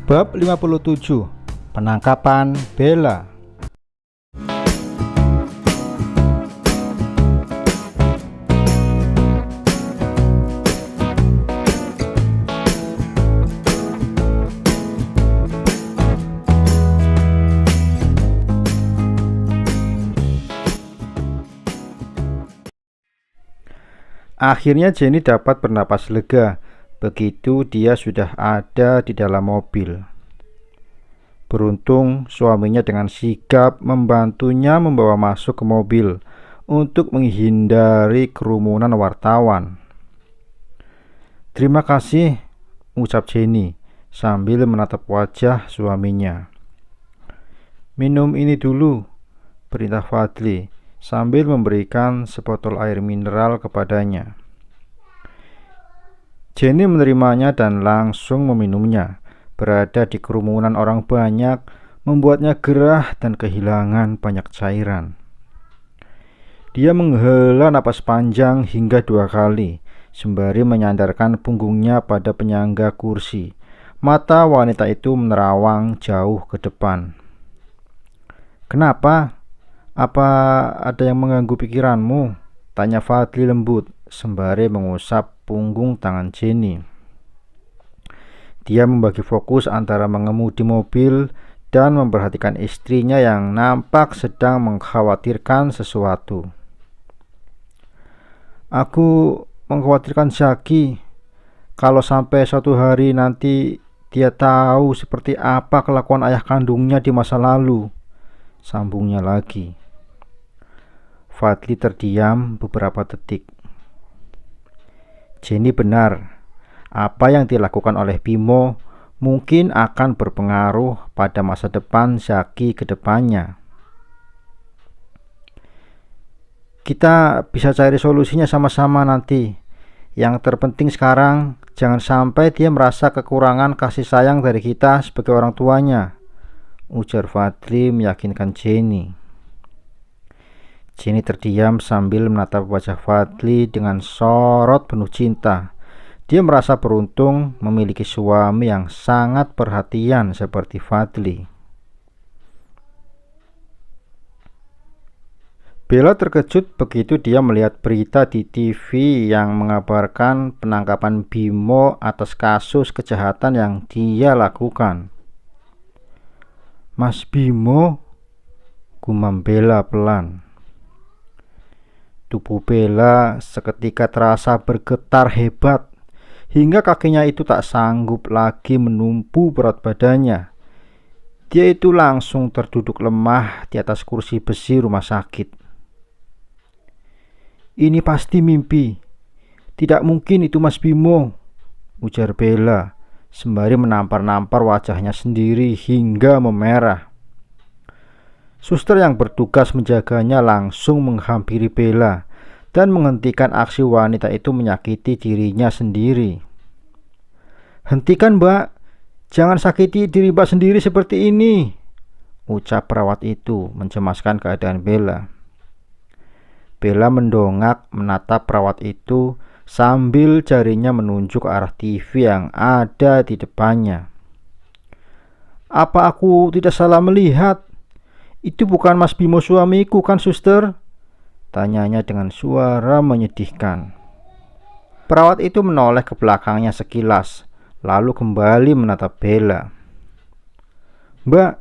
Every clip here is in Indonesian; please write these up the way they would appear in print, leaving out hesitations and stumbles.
Bab 57. Penangkapan Bella. Akhirnya Jenny dapat bernapas lega begitu dia sudah ada di dalam mobil. Beruntung suaminya dengan sigap membantunya membawa masuk ke mobil untuk menghindari kerumunan wartawan. "Terima kasih," ucap Jenny sambil menatap wajah suaminya. "Minum ini dulu," perintah Fadli sambil memberikan sebotol air mineral kepadanya. Jenny menerimanya dan langsung meminumnya. Berada di kerumunan orang banyak membuatnya gerah dan kehilangan banyak cairan. Dia menghela napas panjang hingga 2 kali sembari menyandarkan punggungnya pada penyangga kursi. Mata wanita itu menerawang jauh ke depan. "Kenapa? Apa ada yang mengganggu pikiranmu?" tanya Fadli lembut sembari mengusap punggung tangan Jenny. Dia membagi fokus antara mengemudi mobil dan memperhatikan istrinya yang nampak sedang mengkhawatirkan sesuatu. "Aku mengkhawatirkan Zaki. Kalau sampai suatu hari nanti dia tahu seperti apa kelakuan ayah kandungnya di masa lalu," sambungnya lagi. Fadli terdiam beberapa detik. Jenny benar. Apa yang dilakukan oleh Bimo mungkin akan berpengaruh pada masa depan Zaki ke depannya. "Kita bisa cari solusinya sama-sama nanti. Yang terpenting sekarang jangan sampai dia merasa kekurangan kasih sayang dari kita sebagai orang tuanya," ujar Fadli meyakinkan Jenny. Jenny terdiam sambil menatap wajah Fadli dengan sorot penuh cinta. Dia merasa beruntung memiliki suami yang sangat perhatian seperti Fadli. Bella terkejut begitu dia melihat berita di TV yang mengabarkan penangkapan Bimo atas kasus kejahatan yang dia lakukan. "Mas Bimo?" gumam Bella pelan. Tubuh Bella seketika terasa bergetar hebat, hingga kakinya itu tak sanggup lagi menumpu berat badannya. Dia itu langsung terduduk lemah di atas kursi besi rumah sakit. "Ini pasti mimpi. Tidak mungkin itu Mas Bimo," ujar Bella sembari menampar-nampar wajahnya sendiri hingga memerah. Suster yang bertugas menjaganya langsung menghampiri Bella dan menghentikan aksi wanita itu menyakiti dirinya sendiri. "Hentikan, Mbak. Jangan sakiti diri Mbak sendiri seperti ini," ucap perawat itu mencemaskan keadaan Bella. Bella mendongak menatap perawat itu sambil jarinya menunjuk ke arah TV yang ada di depannya. "Apa aku tidak salah melihat? Itu bukan Mas Bimo suamiku kan, suster?" tanyanya dengan suara menyedihkan. Perawat itu menoleh ke belakangnya sekilas, lalu kembali menatap Bella. "Mbak,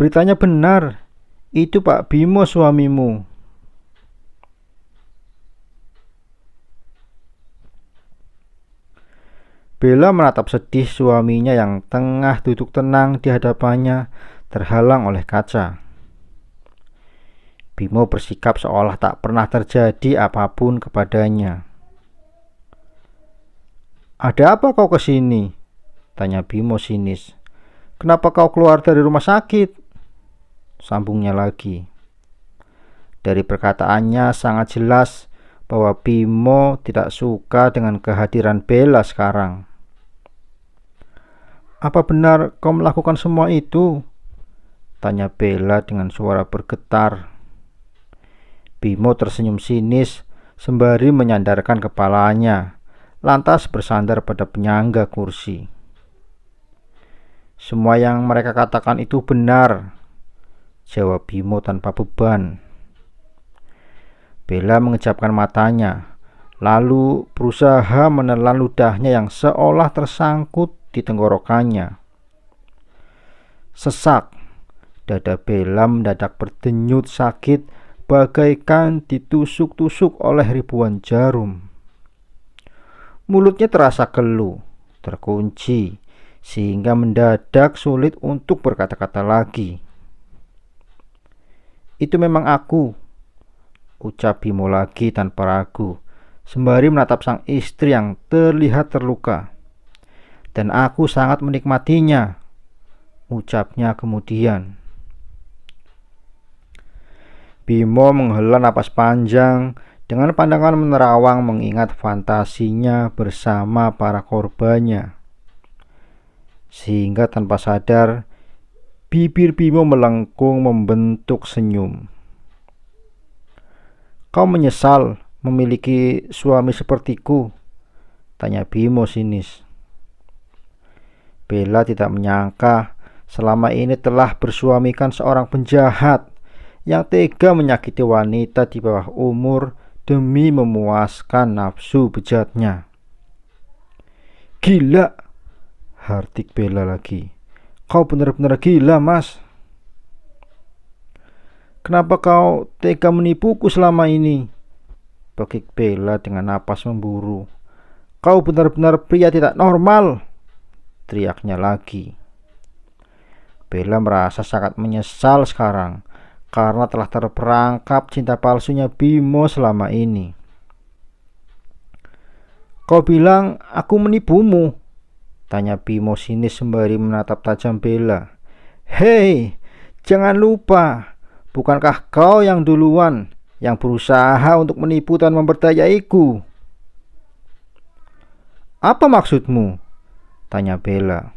beritanya benar. Itu Pak Bimo suamimu." Bella menatap sedih suaminya yang tengah duduk tenang di hadapannya, terhalang oleh kaca. Bimo bersikap seolah tak pernah terjadi apapun kepadanya. "Ada apa kau kesini?" tanya Bimo sinis. "Kenapa kau keluar dari rumah sakit?" sambungnya lagi. Dari perkataannya sangat jelas bahwa Bimo tidak suka dengan kehadiran Bella sekarang. "Apa benar kau melakukan semua itu?" tanya Bella dengan suara bergetar. Bimo tersenyum sinis sembari menyandarkan kepalanya, lantas bersandar pada penyangga kursi. Semua yang mereka katakan itu benar, jawab Bimo tanpa beban. Bella mengejapkan matanya, lalu berusaha menelan ludahnya yang seolah tersangkut di tenggorokannya. Sesak, dada Bella mendadak berdenyut sakit bagaikan ditusuk-tusuk oleh ribuan jarum. Mulutnya terasa keluh, terkunci, sehingga mendadak sulit untuk berkata-kata lagi. Itu memang aku, ucap Bimo lagi tanpa ragu, sembari menatap sang istri yang terlihat terluka. Dan aku sangat menikmatinya, ucapnya kemudian. Bimo menghela napas panjang dengan pandangan menerawang mengingat fantasinya bersama para korbannya. Sehingga tanpa sadar, bibir Bimo melengkung membentuk senyum. Kau menyesal memiliki suami sepertiku? Tanya Bimo sinis. Bella tidak menyangka selama ini telah bersuamikan seorang penjahat yang tega menyakiti wanita di bawah umur demi memuaskan nafsu bejatnya. Gila, hardik Bella lagi. Kau benar-benar gila, Mas. Kenapa kau tega menipuku selama ini? Begik Bella dengan napas memburu. Kau benar-benar pria tidak normal, teriaknya lagi. Bella merasa sangat menyesal sekarang karena telah terperangkap cinta palsunya Bimo selama ini. Kau bilang aku menipumu? Tanya Bimo sinis sembari menatap tajam Bella. Hei, jangan lupa, bukankah kau yang duluan yang berusaha untuk menipu dan memperdayaiku? Apa maksudmu? Tanya Bella.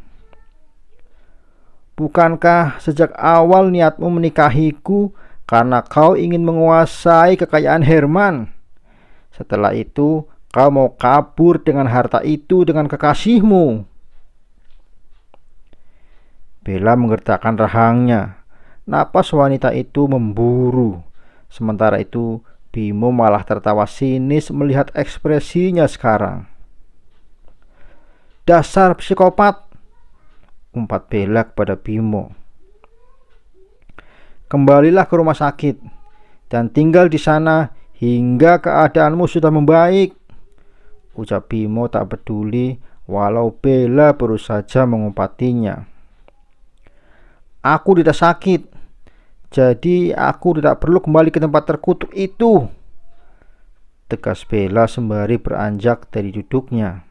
Bukankah sejak awal niatmu menikahiku karena kau ingin menguasai kekayaan Herman? Setelah itu kau mau kabur dengan harta itu dengan kekasihmu. Bella menggertakkan rahangnya. Napas wanita itu memburu. Sementara itu Bimo malah tertawa sinis melihat ekspresinya sekarang. Dasar psikopat, umpat Bella kepada Bimo. Kembalilah ke rumah sakit dan tinggal di sana hingga keadaanmu sudah membaik, ucap Bimo tak peduli walau Bella baru saja mengumpatinya. Aku tidak sakit, jadi aku tidak perlu kembali ke tempat terkutuk itu, tegas Bella sembari beranjak dari duduknya.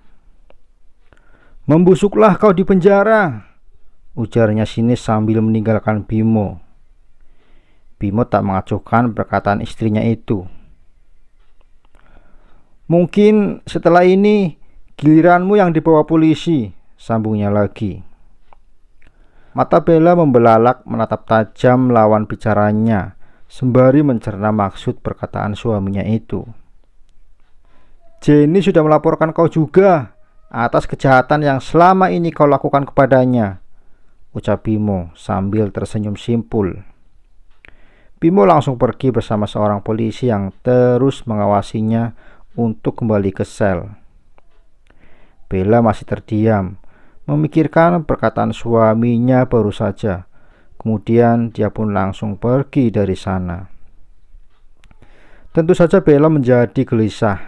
Membusuklah kau di penjara, ujarnya sinis sambil meninggalkan Bimo. Bimo tak mengacuhkan perkataan istrinya itu. Mungkin setelah ini giliranmu yang dibawa polisi, sambungnya lagi. Mata Bella membelalak menatap tajam lawan bicaranya, sembari mencerna maksud perkataan suaminya itu. Jenny sudah melaporkan kau juga atas kejahatan yang selama ini kau lakukan kepadanya, ucap Bimo sambil tersenyum simpul. Bimo langsung pergi bersama seorang polisi yang terus mengawasinya untuk kembali ke sel. Bella masih terdiam, memikirkan perkataan suaminya baru saja. Kemudian dia pun langsung pergi dari sana. Tentu saja Bella menjadi gelisah.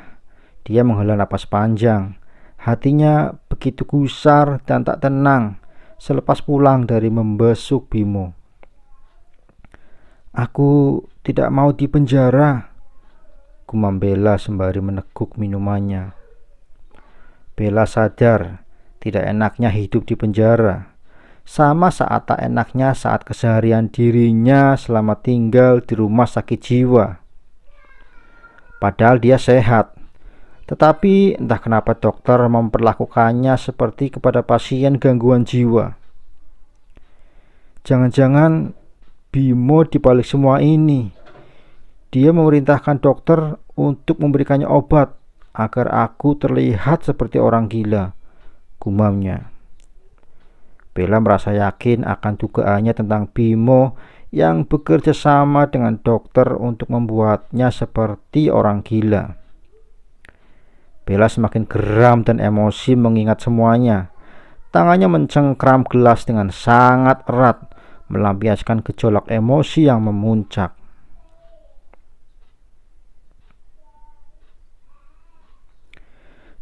Dia menghela napas panjang. Hatinya begitu gusar dan tak tenang selepas pulang dari membesuk Bimo. Aku tidak mau di penjara, gumam Bella sembari meneguk minumannya. Bella sadar tidak enaknya hidup di penjara, sama saat tak enaknya saat keseharian dirinya selama tinggal di rumah sakit jiwa. Padahal dia sehat, tetapi entah kenapa dokter memperlakukannya seperti kepada pasien gangguan jiwa. Jangan-jangan Bimo dibalik semua ini. Dia memerintahkan dokter untuk memberikannya obat agar aku terlihat seperti orang gila, gumamnya. Bella merasa yakin akan dugaannya tentang Bimo yang bekerja sama dengan dokter untuk membuatnya seperti orang gila. Bella semakin geram dan emosi mengingat semuanya. Tangannya mencengkram gelas dengan sangat erat, melampiaskan gejolak emosi yang memuncak.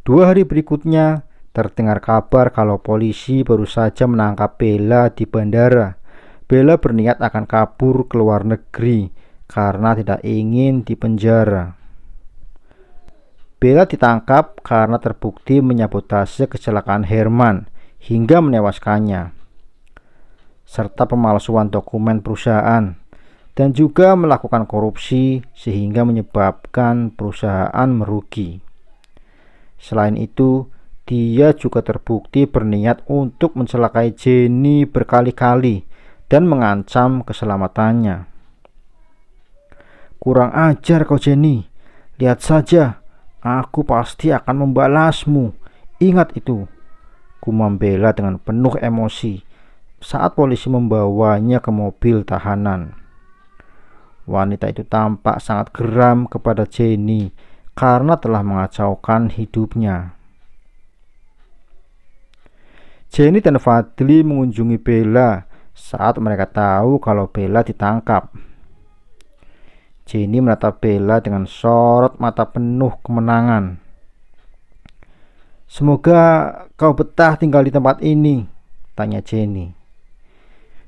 Dua hari berikutnya, terdengar kabar kalau polisi baru saja menangkap Bella di bandara. Bella berniat akan kabur ke luar negeri karena tidak ingin dipenjara. Bella ditangkap karena terbukti menyabotase kecelakaan Herman hingga menewaskannya, serta pemalsuan dokumen perusahaan, dan juga melakukan korupsi sehingga menyebabkan perusahaan merugi. Selain itu, dia juga terbukti berniat untuk mencelakai Jenny berkali-kali dan mengancam keselamatannya. "Kurang ajar kau, Jenny. Lihat saja, aku pasti akan membalasmu. Ingat itu," gumam Bella dengan penuh emosi saat polisi membawanya ke mobil tahanan. Wanita itu tampak sangat geram kepada Jenny karena telah mengacaukan hidupnya. Jenny dan Fadli mengunjungi Bella saat mereka tahu kalau Bella ditangkap. Jenny menatap Bella dengan sorot mata penuh kemenangan. "Semoga kau betah tinggal di tempat ini," tanya Jenny.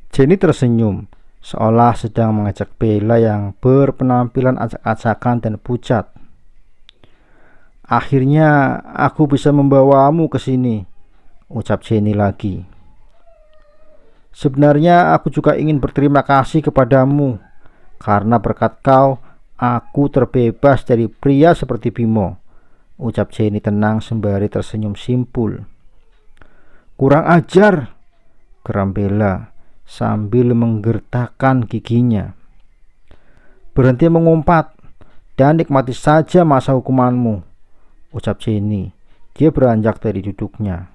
Jenny tersenyum, seolah sedang mengajak Bella yang berpenampilan acak-acakan dan pucat. "Akhirnya aku bisa membawamu ke sini," ucap Jenny lagi. "Sebenarnya aku juga ingin berterima kasih kepadamu. Karena berkat kau, aku terbebas dari pria seperti Bimo," ucap Jenny tenang sembari tersenyum simpul. "Kurang ajar," geram Bella sambil menggertakkan giginya. "Berhenti mengumpat dan nikmati saja masa hukumanmu," ucap Jenny. Dia beranjak dari duduknya.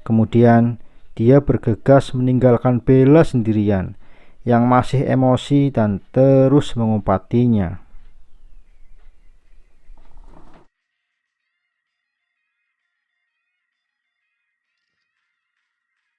Kemudian dia bergegas meninggalkan Bella sendirian yang masih emosi dan terus mengumpatinya.